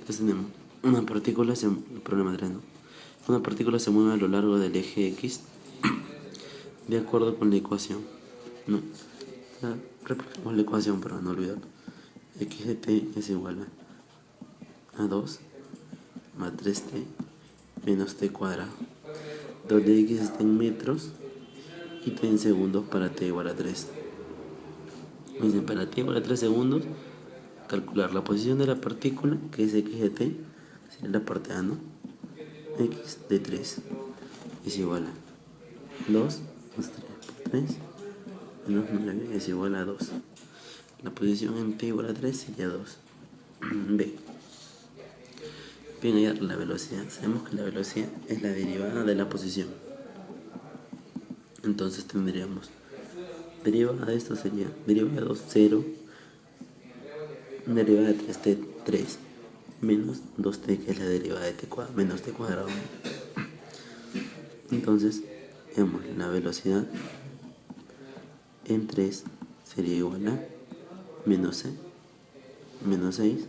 Entonces tenemos una partícula, problema 3, ¿no? Una partícula se mueve a lo largo del eje X de acuerdo con la ecuación, ¿no? Repasemos la ecuación para no olvidarlo. X de t es igual a 2 más 3t menos t cuadrado, donde x está en metros y t en segundos para t igual a 3. Dicen, para t igual a 3 segundos, calcular la posición de la partícula, que es x de t, sería la parte A, ¿no? X de 3 es igual a 2 más 3 por 3 menos 9 es igual a 2. La posición en t igual a 3 sería 2. B. Bien, hallar la velocidad. Sabemos que la velocidad es la derivada de la posición. Entonces tendríamos derivada de esto sería derivada de 2, 0, derivada de 3t, 3, menos 2t, que es la derivada de t cuadrado, menos t cuadrado. Entonces, vemos la velocidad en 3 sería igual a menos 6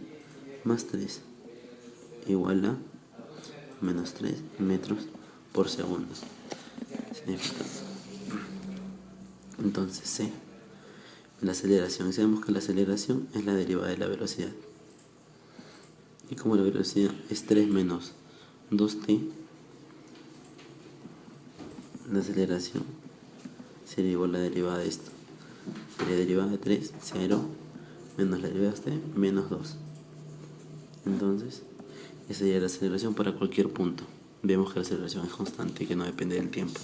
más 3 igual a menos 3 metros por segundo. Entonces C, la aceleración. Sabemos que la aceleración es la derivada de la velocidad. Y como la velocidad es 3 menos 2t, la aceleración sería igual a la derivada de esto. Sería derivada de 3, 0, menos la derivada de t, menos 2. Entonces, esa sería la aceleración para cualquier punto. Vemos que la aceleración es constante y que no depende del tiempo.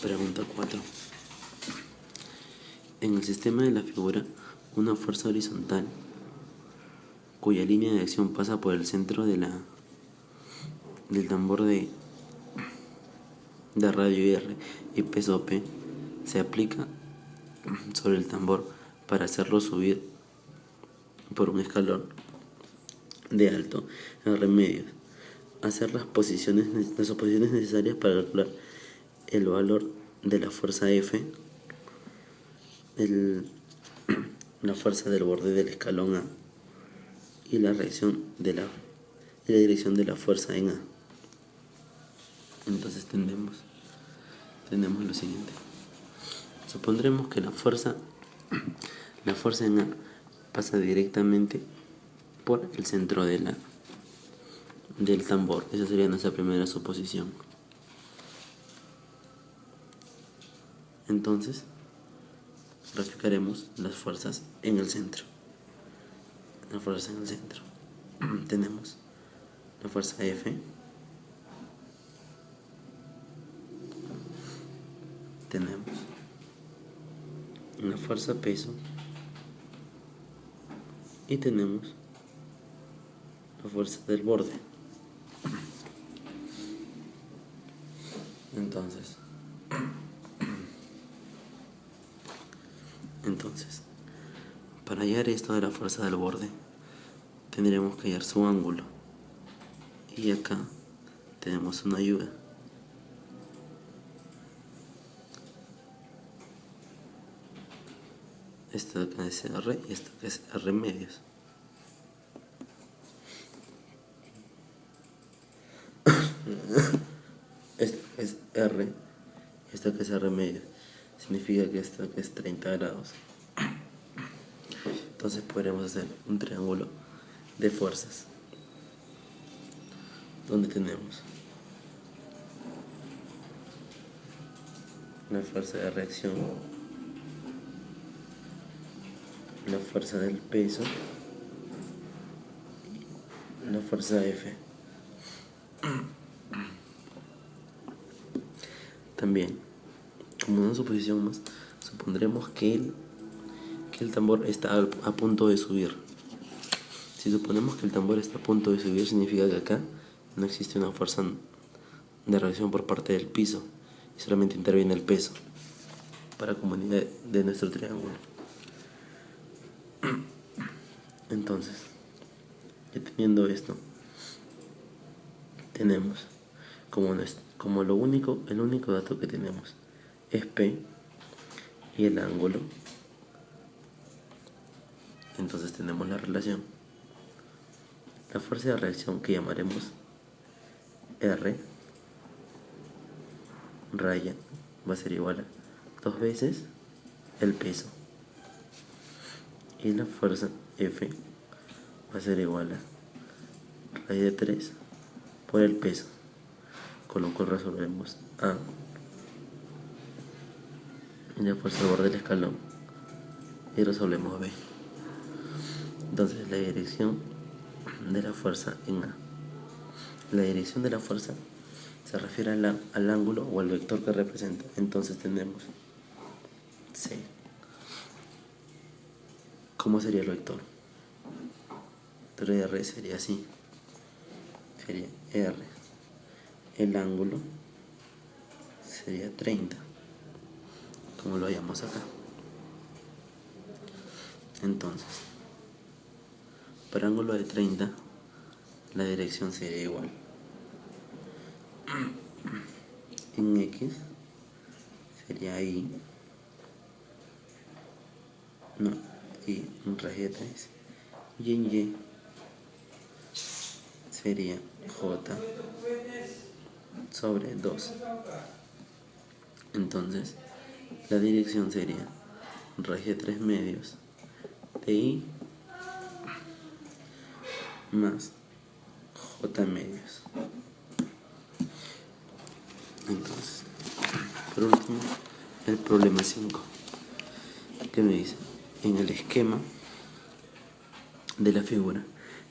Pregunta 4. En el sistema de la figura, una fuerza horizontal cuya línea de acción pasa por el centro del tambor de radio R y peso P se aplica sobre el tambor para hacerlo subir por un escalón de alto R medios. Hacer las oposiciones necesarias para calcular el valor de la fuerza F, la fuerza del borde del escalón A y la dirección de la fuerza en A. Entonces tenemos lo siguiente. Supondremos que la fuerza en A pasa directamente por el centro del tambor. Esa sería nuestra primera suposición. Entonces, graficaremos las fuerzas en el centro. Tenemos la fuerza F, tenemos la fuerza peso y tenemos la fuerza del borde. Entonces, para hallar esto de la fuerza del borde, tendremos que hallar su ángulo. Y acá tenemos una ayuda. Esto de acá es R y esto que es R medios. Esto que es R y esto que es R medios. Significa que esto que es 30 grados. Entonces podremos hacer un triángulo de fuerzas, donde tenemos la fuerza de reacción, la fuerza del peso, la fuerza F. También, como una suposición más, supondremos que el tambor está a punto de subir. Si suponemos que el tambor está a punto de subir, significa que acá no existe una fuerza de reacción por parte del piso y solamente interviene el peso para comunidad de nuestro triángulo. Entonces, ya teniendo esto, tenemos como el único dato que tenemos es P y el ángulo Entonces tenemos la relación. La fuerza de reacción, que llamaremos R raya, va a ser igual a 2 veces el peso. Y la fuerza F va a ser igual a raíz de 3 por el peso, con lo cual resolvemos A y la fuerza al borde del escalón y resolvemos B. Entonces la dirección de la fuerza en A. La dirección de la fuerza se refiere al ángulo o al vector que representa. Entonces tenemos C. ¿Cómo sería el vector? R sería así. Sería R. El ángulo sería 30, como lo hallamos acá. Entonces, para ángulo de 30, la dirección sería igual. En X sería I, no, I en raíz de 3, y en Y sería J sobre 2. Entonces, la dirección sería raíz de 3 medios de I más J medios. Entonces, por último, el problema 5, que me dice: en el esquema de la figura,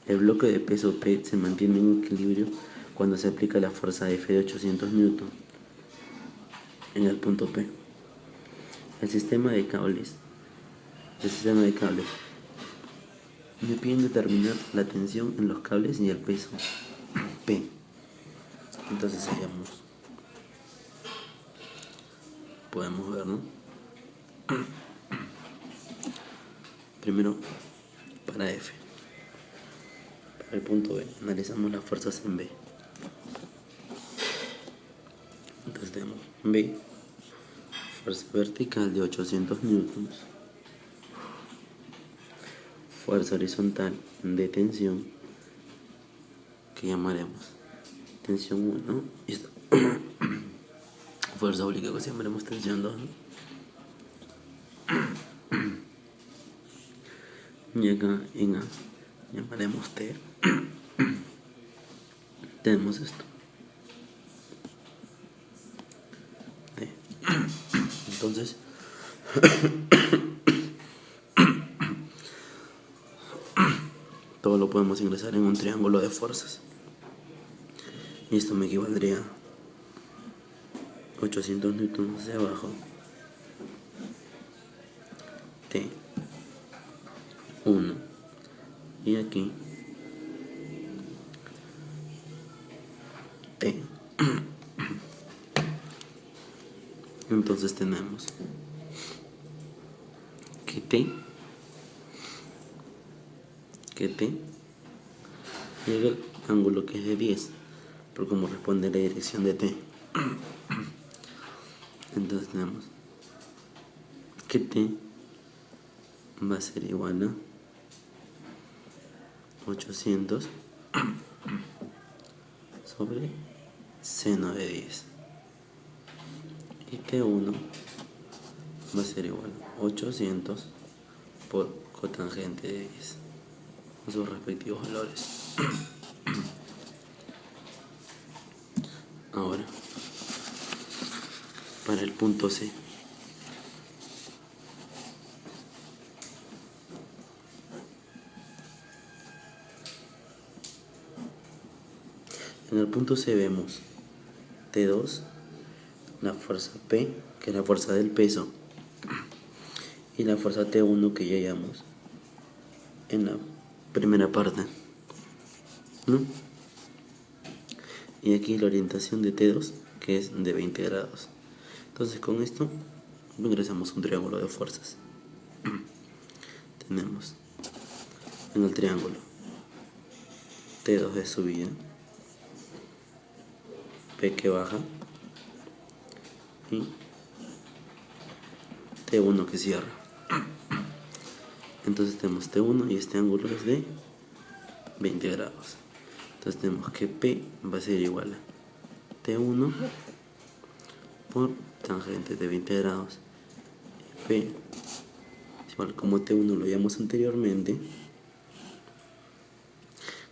el bloque de peso P se mantiene en equilibrio cuando se aplica la fuerza F de 800 Newton en el punto P. El sistema de cables me piden determinar la tensión en los cables y el peso P. Entonces podemos ver, ¿no? Primero, para F, para el punto B, analizamos las fuerzas en B. Entonces tenemos B, fuerza vertical de 800 newtons, fuerza horizontal de tensión, que llamaremos tensión 1, y esta fuerza obliqua, que llamaremos tensión 2, ¿no? Y acá en A llamaremos T. Tenemos esto, T. Entonces todo lo podemos ingresar en un triángulo de fuerzas, y esto me equivaldría a 800 newtons hacia abajo, T 1, y aquí T. Entonces tenemos que T llega al ángulo que es de 10, por como responde la dirección de T. Entonces tenemos que T va a ser igual a 800 sobre seno de 10, y T1 va a ser igual a 800 por cotangente de 10, con sus respectivos valores. Ahora, para el punto C, en el punto C vemos T2, la fuerza P, que es la fuerza del peso, y la fuerza T1 que ya hallamos en la primera parte, ¿no? Y aquí la orientación de T2, que es de 20 grados. Entonces con esto ingresamos un triángulo de fuerzas. Tenemos en el triángulo T2 de subida, P que baja, y T1 que cierra. Entonces tenemos T1 y este ángulo es de 20 grados. Entonces tenemos que P va a ser igual a T1 por tangente de 20 grados. Y P es igual, como T1 lo veíamos anteriormente,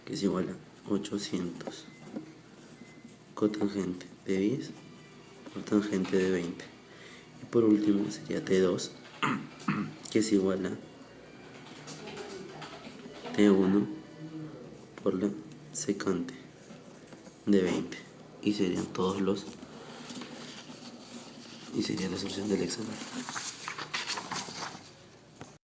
que es igual a 800 cotangente de 10 por tangente de 20. Y por último sería T2, que es igual a T1 por la secante de 20. Y serían todos los... y sería la solución del examen.